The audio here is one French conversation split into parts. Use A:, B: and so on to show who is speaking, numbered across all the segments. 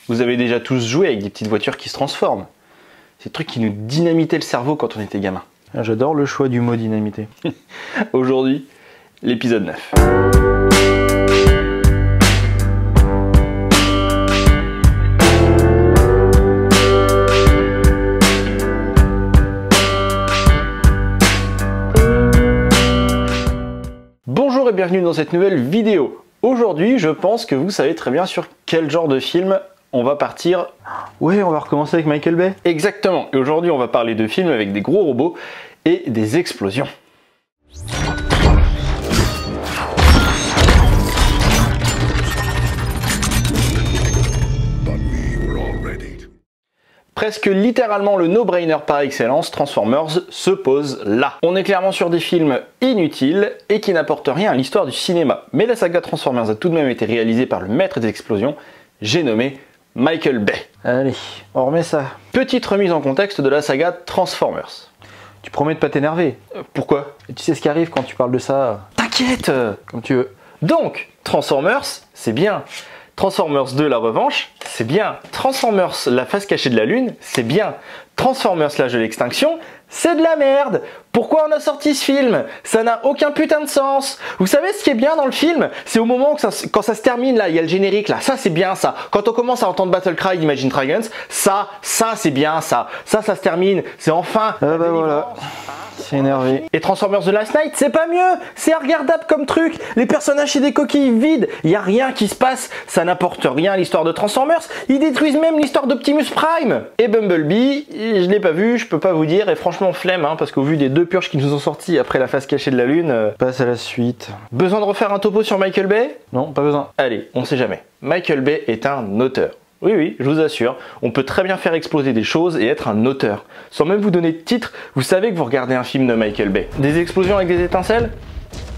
A: Vous avez déjà tous joué avec des petites voitures qui se transforment. Ces trucs qui nous dynamitaient le cerveau quand on était gamin.
B: J'adore le choix du mot dynamité.
A: Aujourd'hui, l'épisode 9. Bonjour et bienvenue dans cette nouvelle vidéo. Aujourd'hui, je pense que vous savez très bien sur quel genre de film on va partir.
B: Ouais, on va recommencer avec Michael Bay.
A: Exactement. Et aujourd'hui, on va parler de films avec des gros robots et des explosions. Presque littéralement le no-brainer par excellence, Transformers se pose là. On est clairement sur des films inutiles et qui n'apportent rien à l'histoire du cinéma. Mais la saga Transformers a tout de même été réalisée par le maître des explosions, j'ai nommé Michael Bay.
B: Allez, on remet ça.
A: Petite remise en contexte de la saga Transformers.
B: Tu promets de pas t'énerver.
A: Pourquoi?
B: Et tu sais ce qui arrive quand tu parles de ça.
A: T'inquiète.
B: Comme tu veux.
A: Donc, Transformers, c'est bien. Transformers 2, la revanche, c'est bien. Transformers, la face cachée de la lune, c'est bien. Transformers, l'âge de l'extinction, c'est de la merde. Pourquoi on a sorti ce film? Ça n'a aucun putain de sens. Vous savez ce qui est bien dans le film? C'est au moment où quand ça se termine, là, il y a le générique, là. Ça, c'est bien, ça. Quand on commence à entendre Battle Cry d'Imagine Dragons, ça, c'est bien, ça. Ça se termine. C'est enfin...
B: Ah bah voilà. C'est énervé.
A: Et Transformers The Last Night, c'est pas mieux. C'est regardable comme truc. Les personnages, c'est des coquilles vides. Il y a rien qui se passe. Ça n'apporte rien à l'histoire de Transformers. Ils détruisent même l'histoire d'Optimus Prime. Et Bumblebee, je l'ai pas vu, je peux pas vous dire. Et franchement, flemme, hein, parce qu'au vu des deux purges qui nous ont sortis après la face cachée de la lune...
B: Passe à la suite.
A: Besoin de refaire un topo sur Michael Bay?
B: Non, pas besoin.
A: Allez, on sait jamais. Michael Bay est un auteur. Oui, je vous assure, on peut très bien faire exploser des choses et être un auteur. Sans même vous donner de titre, vous savez que vous regardez un film de Michael Bay. Des explosions avec des étincelles?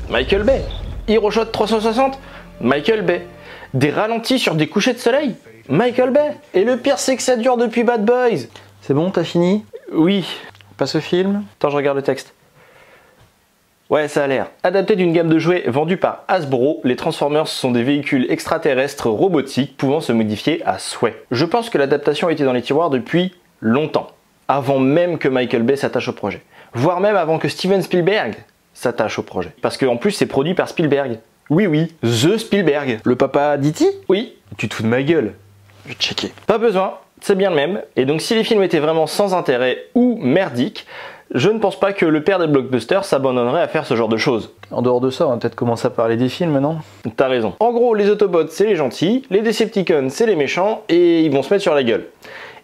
A: Michael Bay. Hiroshot 360? Michael Bay. Des ralentis sur des couchers de soleil? Michael Bay. Et le pire, c'est que ça dure depuis Bad Boys.
B: C'est bon, t'as fini?
A: Oui.
B: Passe au film.
A: Attends, je regarde le texte. Ouais, ça a l'air. Adapté d'une gamme de jouets vendue par Hasbro, les Transformers sont des véhicules extraterrestres robotiques pouvant se modifier à souhait. Je pense que l'adaptation était dans les tiroirs depuis longtemps, avant même que Michael Bay s'attache au projet. Voire même avant que Steven Spielberg s'attache au projet. Parce qu'en plus, c'est produit par Spielberg. Oui, The Spielberg.
B: Le papa d'E.T.?
A: Oui.
B: Tu te fous de ma gueule. Je vais checker.
A: Pas besoin, c'est bien le même. Et donc si les films étaient vraiment sans intérêt ou merdiques, je ne pense pas que le père des blockbusters s'abandonnerait à faire ce genre de choses.
B: En dehors de ça, on va peut-être commencer à parler des films, non?
A: T'as raison. En gros, les Autobots, c'est les gentils, les Decepticons, c'est les méchants, et ils vont se mettre sur la gueule.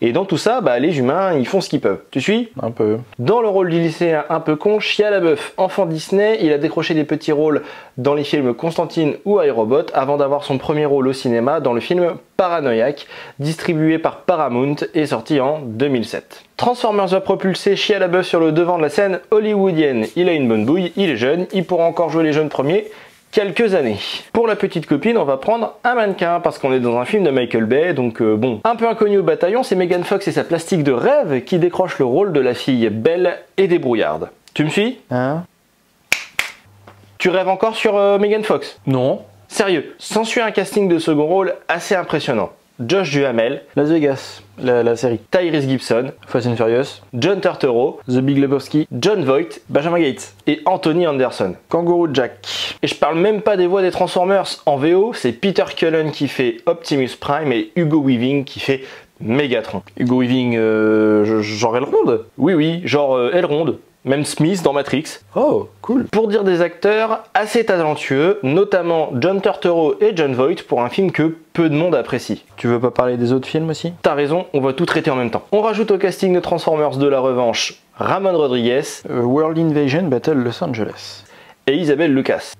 A: Et dans tout ça, les humains, ils font ce qu'ils peuvent. Tu suis?
B: Un peu.
A: Dans le rôle du lycéen un peu con, Shia LaBeouf, enfant Disney, il a décroché des petits rôles dans les films Constantine ou iRobot avant d'avoir son premier rôle au cinéma dans le film Paranoiac, distribué par Paramount et sorti en 2007. Transformers va propulser Shia LaBeouf sur le devant de la scène hollywoodienne. Il a une bonne bouille, il est jeune, il pourra encore jouer les jeunes premiers quelques années. Pour la petite copine, on va prendre un mannequin parce qu'on est dans un film de Michael Bay, donc bon. Un peu inconnu au bataillon, c'est Megan Fox et sa plastique de rêve qui décroche le rôle de la fille belle et débrouillarde. Tu me suis?
B: Hein?
A: Tu rêves encore sur Megan Fox?
B: Non.
A: Sérieux, s'ensuit un casting de second rôle assez impressionnant. Josh Duhamel,
B: Las Vegas, la série.
A: Tyrese Gibson,
B: Fast and Furious,
A: John Turturro,
B: The Big Lebowski,
A: John Voight,
B: Benjamin Gates
A: et Anthony Anderson.
B: Kangaroo Jack.
A: Et je parle même pas des voix des Transformers. En VO, c'est Peter Cullen qui fait Optimus Prime et Hugo Weaving qui fait Megatron.
B: Hugo Weaving, genre Elrond?
A: Oui, genre Elrond. Même Smith dans Matrix.
B: Oh, cool.
A: Pour dire des acteurs assez talentueux, notamment John Turturro et John Voight pour un film que peu de monde apprécie.
B: Tu veux pas parler des autres films aussi?
A: T'as raison, on va tout traiter en même temps. On rajoute au casting de Transformers de la revanche Ramon Rodriguez,
B: World Invasion Battle Los Angeles.
A: Et Isabelle Lucas.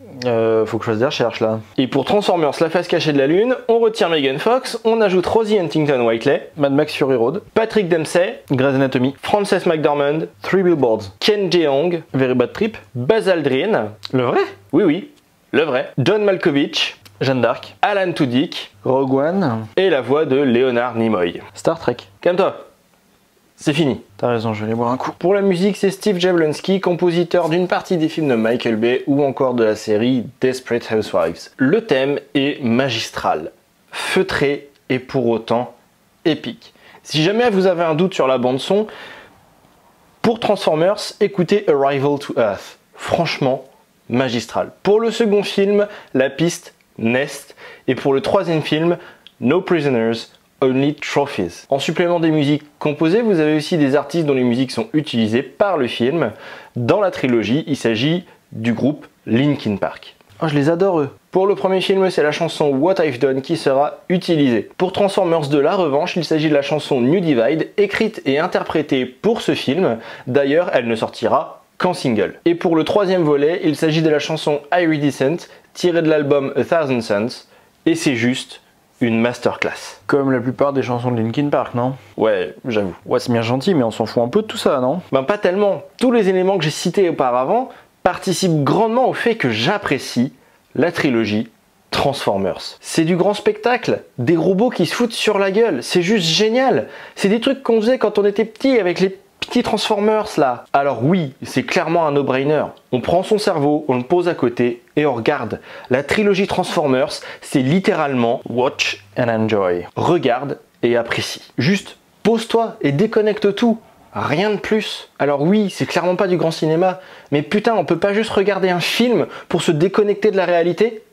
B: Faut que je fasse des recherches là.
A: Et pour Transformers la face cachée de la lune, on retire Megan Fox, on ajoute Rosie Huntington-Whiteley,
B: Mad Max Fury Road,
A: Patrick Dempsey,
B: Grey's Anatomy,
A: Frances McDormand,
B: Three Billboards,
A: Ken Jeong,
B: Very Bad Trip,
A: Buzz Aldrin,
B: le vrai,
A: oui, le vrai, John Malkovich,
B: Jeanne d'Arc,
A: Alan Tudyk,
B: Rogue One
A: et la voix de Leonard Nimoy.
B: Star Trek.
A: Calme-toi, c'est fini.
B: T'as raison, je vais aller boire un coup.
A: Pour la musique, c'est Steve Jablonsky, compositeur d'une partie des films de Michael Bay ou encore de la série Desperate Housewives. Le thème est magistral, feutré et pour autant épique. Si jamais vous avez un doute sur la bande son, pour Transformers, écoutez Arrival to Earth. Franchement, magistral. Pour le second film, la piste Nest. Et pour le troisième film, No Prisoners, Only Trophies. En supplément des musiques composées, vous avez aussi des artistes dont les musiques sont utilisées par le film. Dans la trilogie, il s'agit du groupe Linkin Park.
B: Oh, je les adore eux.
A: Pour le premier film, c'est la chanson What I've Done qui sera utilisée. Pour Transformers 2, la revanche, il s'agit de la chanson New Divide, écrite et interprétée pour ce film. D'ailleurs, elle ne sortira qu'en single. Et pour le troisième volet, il s'agit de la chanson Iridescent, tirée de l'album A Thousand Suns, et c'est juste une masterclass.
B: Comme la plupart des chansons de Linkin Park, non?
A: Ouais, j'avoue.
B: Ouais, c'est bien gentil, mais on s'en fout un peu de tout ça, non?
A: Ben pas tellement. Tous les éléments que j'ai cités auparavant participent grandement au fait que j'apprécie la trilogie Transformers. C'est du grand spectacle, des robots qui se foutent sur la gueule, c'est juste génial. C'est des trucs qu'on faisait quand on était petit avec les petits Transformers là. Alors oui, c'est clairement un no-brainer. On prend son cerveau, on le pose à côté et on regarde. La trilogie Transformers, c'est littéralement watch and enjoy. Regarde et apprécie. Juste pose-toi et déconnecte tout. Rien de plus. Alors oui, c'est clairement pas du grand cinéma, mais putain, on peut pas juste regarder un film pour se déconnecter de la réalité.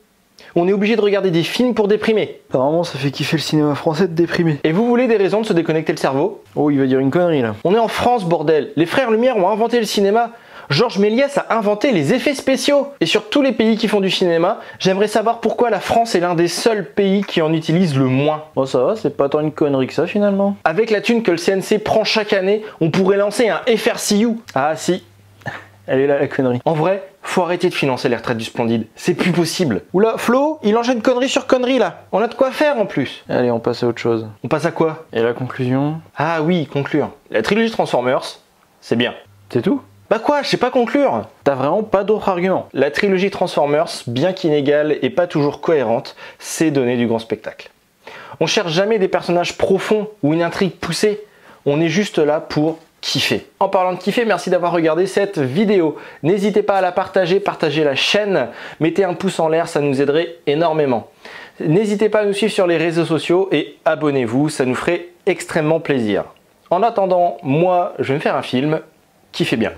A: On est obligé de regarder des films pour déprimer.
B: Apparemment, ça fait kiffer le cinéma français de déprimer.
A: Et vous voulez des raisons de se déconnecter le cerveau?
B: Oh, il va dire une connerie là.
A: On est en France, bordel. Les frères Lumière ont inventé le cinéma. Georges Méliès a inventé les effets spéciaux. Et sur tous les pays qui font du cinéma, j'aimerais savoir pourquoi la France est l'un des seuls pays qui en utilise le moins.
B: Bon, ça va, c'est pas tant une connerie que ça finalement.
A: Avec la thune que le CNC prend chaque année, on pourrait lancer un FRCU. Ah si,
B: Elle est là la connerie.
A: en vrai, faut arrêter de financer les retraites du Splendide. C'est plus possible. Oula, Flo, il enchaîne connerie sur connerie là. On a de quoi faire en plus.
B: Allez, on passe à autre chose.
A: On passe à quoi?
B: Et la conclusion?
A: Ah oui, conclure. La trilogie Transformers, c'est bien.
B: C'est tout?
A: Bah quoi, je sais pas conclure.
B: T'as vraiment pas d'autres arguments?
A: La trilogie Transformers, bien qu'inégale et pas toujours cohérente, c'est donner du grand spectacle. On cherche jamais des personnages profonds ou une intrigue poussée. On est juste là pour kiffer. En parlant de kiffer, merci d'avoir regardé cette vidéo. N'hésitez pas à la partager, partagez la chaîne, mettez un pouce en l'air, ça nous aiderait énormément. N'hésitez pas à nous suivre sur les réseaux sociaux et abonnez-vous, ça nous ferait extrêmement plaisir. En attendant, moi, je vais me faire un film, kiffez bien.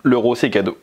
A: L'euro, c'est cadeau.